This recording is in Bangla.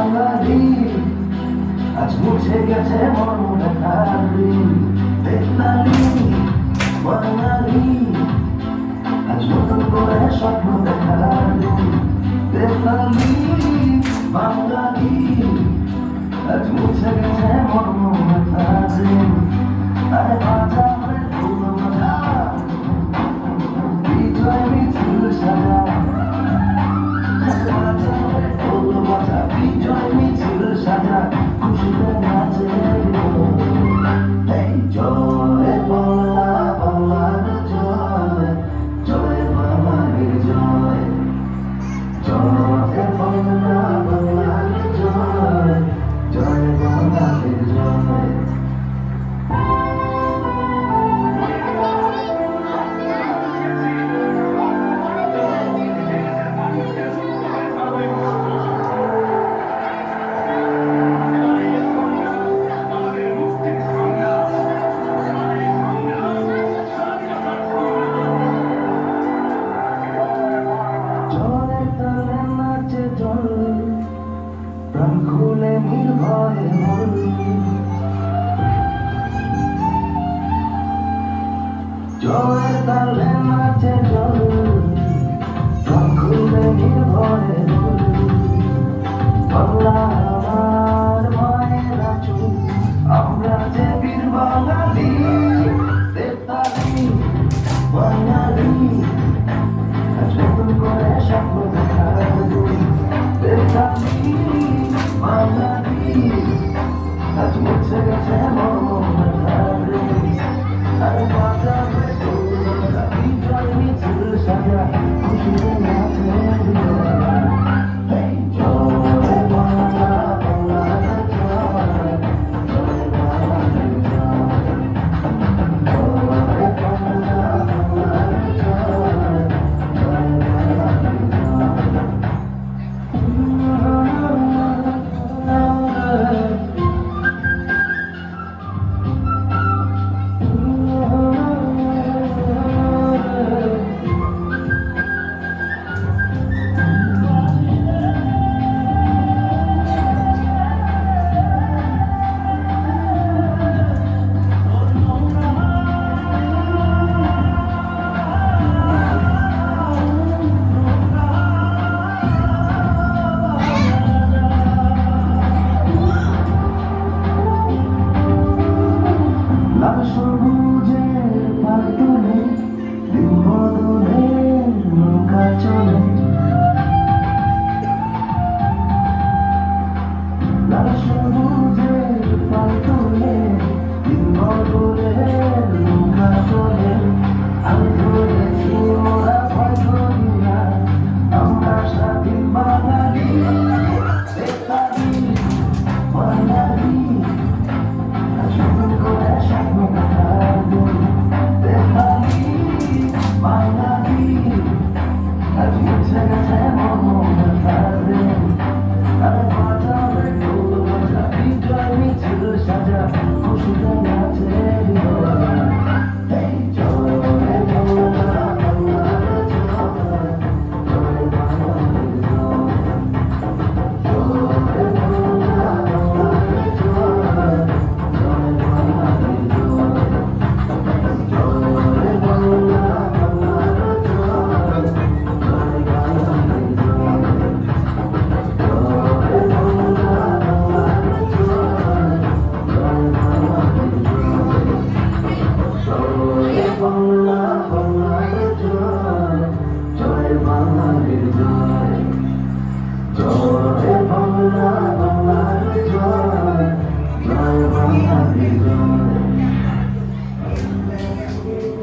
বাঙালি আজ মুছে গেছে মন খালি বেঙ্গালি বাঙালি আজ নতুন করে স্বপ্ন দেখালি বেঙ্গালি বাঙালি আজ মুছে গেছে মন খালি আরে বাজারে ফুল বাজা বিজয় মিছিল সাজা বিজয় মিছিল সাজা খুশিতে নাচে এই জয় বাংলা বাংলার জয় জয় বাঙালির জয় জয় বাংলা বাংলার জয় জয় বাঙালির জয় প্রাণ খুলে নির্ভয়ে বলি জয়ের তালে নাচে জল প্রাণ খুলে নির্ভয়ে বলি বাংলা